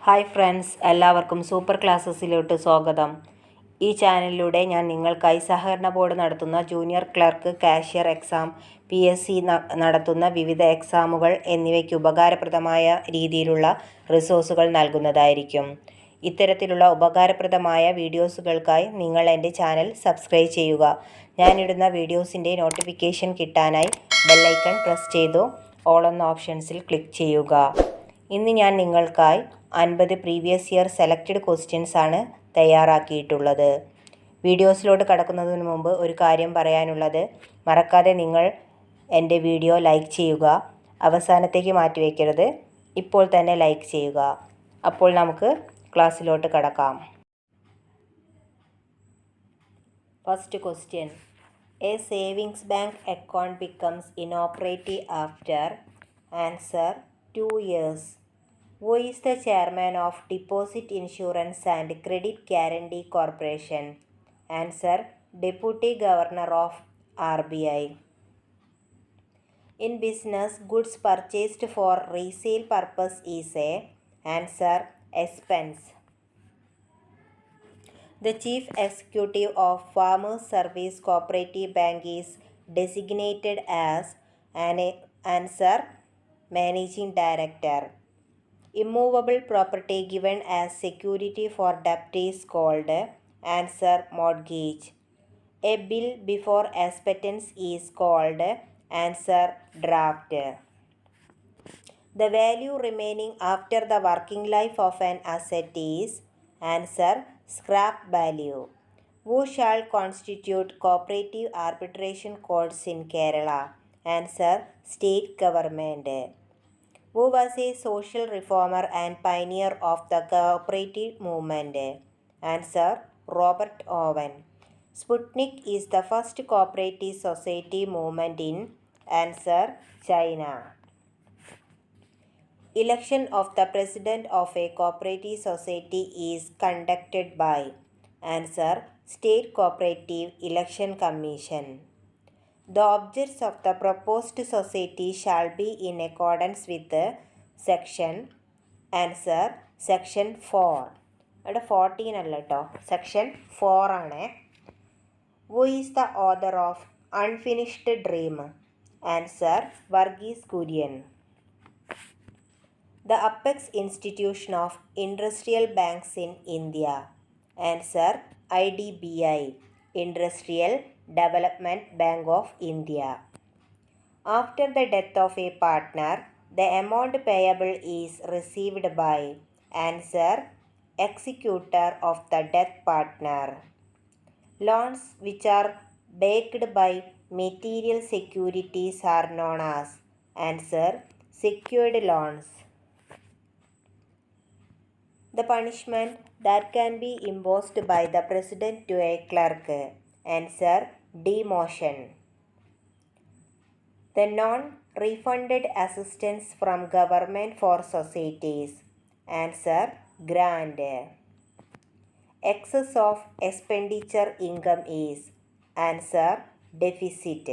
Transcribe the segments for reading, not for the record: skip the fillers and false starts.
Hi friends, എല്ലാവർക്കും super ക്ലാസ്സസിലോട്ട് സ്വാഗതം. ഈ ചാനലിലൂടെ ഞാൻ നിങ്ങൾക്കായി സഹകരണ ബോർഡ് നടത്തുന്ന junior clerk, cashier exam, PSC നടത്തുന്ന വിവിധ എക്സാമുകൾ എന്നിവയ്ക്ക് ഉപകാരപ്രദമായ രീതിയിലുള്ള റിസോഴ്സുകൾ നൽകുന്നതായിരിക്കും. ഇത്തരത്തിലുള്ള ഉപകാരപ്രദമായ വീഡിയോസുകൾക്കായി നിങ്ങൾ എൻ്റെ ചാനൽ സബ്സ്ക്രൈബ് ചെയ്യുക. ഞാനിടുന്ന വീഡിയോസിൻ്റെ നോട്ടിഫിക്കേഷൻ കിട്ടാനായി ബെല്ലൈക്കൺ പ്രസ് ചെയ്തു ഓൾ എന്ന ഓപ്ഷൻസിൽ ക്ലിക്ക് ചെയ്യുക. ഇന്ന് ഞാൻ നിങ്ങൾക്കായി 50 പ്രീവിയസ് ഇയർ സെലക്റ്റഡ് ക്വസ്റ്റ്യൻസ് ആണ് തയ്യാറാക്കിയിട്ടുള്ളത്. വീഡിയോസിലോട്ട് കടക്കുന്നതിന് മുമ്പ് ഒരു കാര്യം പറയാനുള്ളത്, മറക്കാതെ നിങ്ങൾ എൻ്റെ വീഡിയോ ലൈക്ക് ചെയ്യുക. അവസാനത്തേക്ക് മാറ്റിവെക്കരുത്, ഇപ്പോൾ തന്നെ ലൈക്ക് ചെയ്യുക. അപ്പോൾ നമുക്ക് ക്ലാസ്സിലോട്ട് കടക്കാം. First question: A savings bank account becomes inoperative after answer 2 years. Who is the chairman of Deposit Insurance and Credit Guarantee Corporation? Answer: Deputy Governor of RBI. In business, goods purchased for resale purpose is a answer: expense. The chief executive of Farmers Service Cooperative Bank is designated as an answer: managing director. Immovable property given as security for debt is called answer: mortgage. A bill before acceptance is called answer: draft. The value remaining after the working life of an asset is answer: scrap value. Who shall constitute cooperative arbitration courts in Kerala? Answer: state government. Who was a social reformer and pioneer of the cooperative movement? Answer: Robert Owen. Sputnik is the first cooperative society movement in answer: China. Election of the president of a cooperative society is conducted by answer: State Cooperative Election Commission. The objects of the proposed society shall be in accordance with section answer section 4. ഇവിടെ 14 അല്ല കേട്ടോ, section 4 ആണ്. Who is the author of Unfinished Dream? Answer: Varghese Kurian. The apex institution of industrial banks in India? Answer: IDBI, Industrial Development Bank of India. After the death of a partner, the amount payable is received by answer: executor of the death partner. Loans which are backed by material securities are known as answer: secured loans. The punishment that can be imposed by the president to a clerk? Answer: demotion. The non-refunded assistance from government for societies? Answer: grant. Excess of expenditure income is answer: deficit.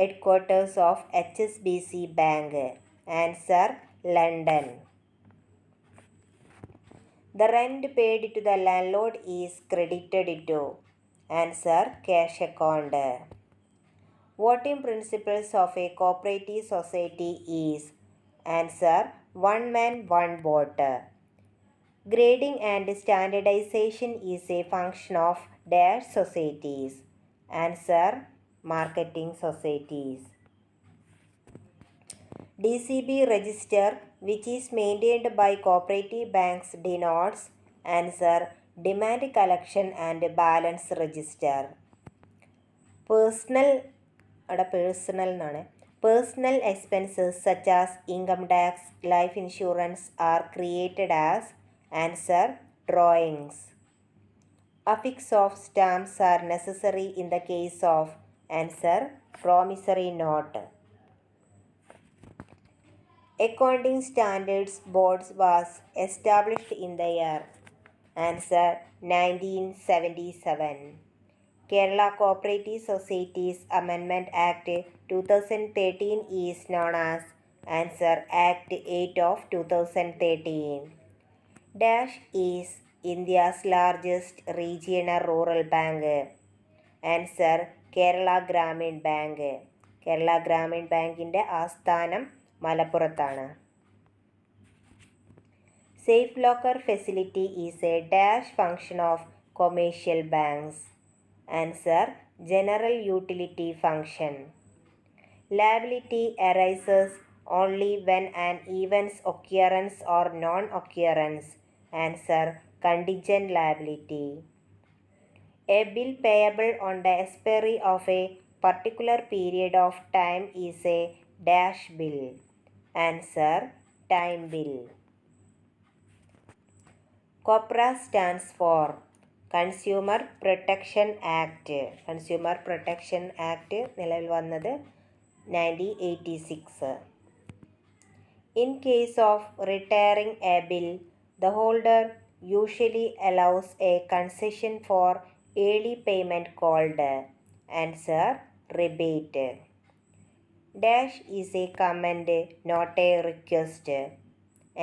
Headquarters of HSBC Bank? Answer: London. The rent paid to the landlord is credited to answer: cash account. Voting principles of a cooperative society is answer: one man one vote. Grading and standardization is a function of dash societies? Answer: marketing societies. DCB register which is maintained by cooperative banks denotes answer: demand collection and balance register. Personal expenses such as income tax, life insurance are created as answer: drawings. Affix of stamps are necessary in the case of answer: promissory note. Accounting Standards Board was established in the year answer: 1977. Kerala Cooperative Societies Amendment Act 2013 is known as answer: Act 8 of 2013. Dash is India's largest regional rural bank. Answer Kerala Gramin Bank. Kerala Gramin ബാങ്കിൻ്റെ ആസ്ഥാനം മലപ്പുറത്താണ്. Safe locker facility is a dash function of commercial banks. Answer general utility function. Liability arises only when an event's occurrence or non-occurrence. Answer contingent liability. A bill payable on the expiry of a particular period of time is a dash bill. Answer time bill. COPRA stands for Consumer Protection Act. Consumer Protection Act നിലവിൽ വന്നത് 1986. In case of retiring a bill, the holder usually allows a concession for early payment called answer rebate. Dash is a command, not a request.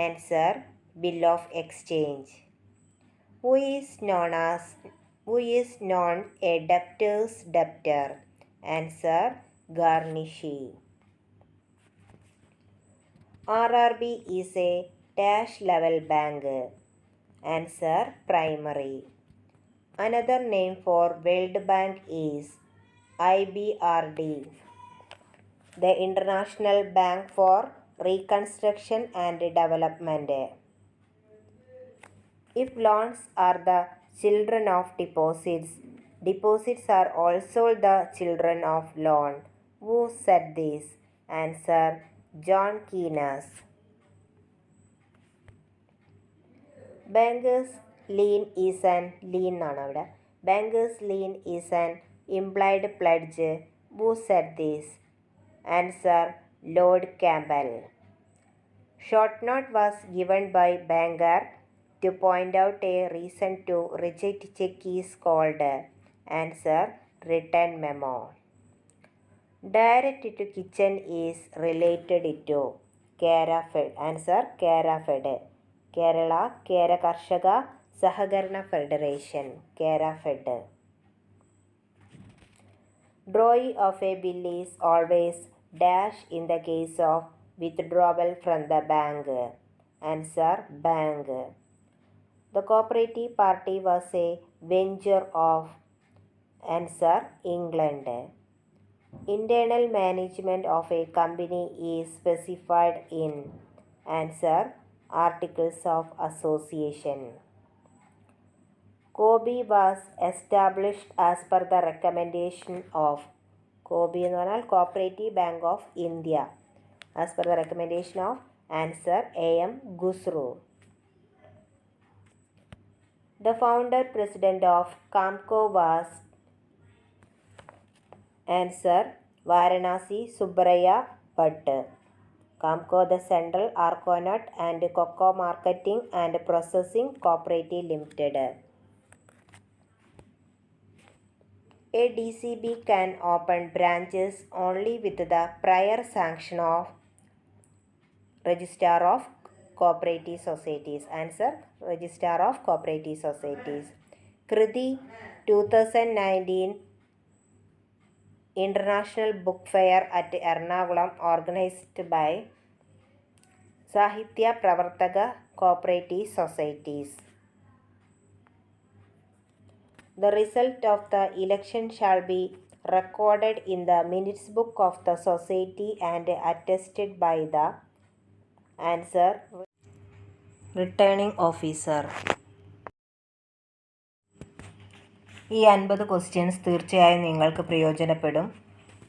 Answer bill of exchange. Who is known a debtor's debtor? Answer garnishee. RRB is a dash level bank. Answer primary. Another name for World Bank is IBRD, the International Bank for Reconstruction and Development. If loans are the children of deposits, deposits are also the children of loan. Who said this? Answer John Keynes. Bankers lien is an implied pledge. Who said this? Answer Lord Campbell. Short note was given by banker to point out a reason to reject check is called answer written memo. Direct to kitchen is related to Kerafed. Answer Kerafed. Kerala Kera Karshaka Sahakarana Federation. Kerafed. Drawing of a bill is always dash in the case of withdrawal from the bank. Answer bank. The Cooperative Party was a venture of answer England. Internal management of a company is specified in answer Articles of Association. COBI was established as per the recommendation of COBI എന്ന് പറഞ്ഞാൽ Cooperative Bank of India, as per the recommendation of answer A.M. Khusro. The founder president of CAMCO was answer Varanasi Subbaraya Bhatt. CAMCO, the Central Coconut and Cocoa Marketing and Processing Cooperative Limited. A DCB can open branches only with the prior sanction of Registrar of Cooperative Societies. Answer Registrar of Cooperative Societies. Kriti 2019 International Book Fair at Ernakulam organized by Sahitya Pravartaka Cooperative Societies. The result of the election shall be recorded in the minutes book of the society and attested by the answer returning officer. ഈ 50 questions തീർച്ചയായും നിങ്ങൾക്ക് പ്രയോജനപ്പെടും.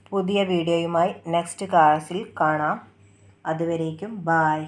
പുതിയ വീഡിയോയുമായി next ക്ലാസ്സിൽ കാണാം. അതുവരേക്കും bye.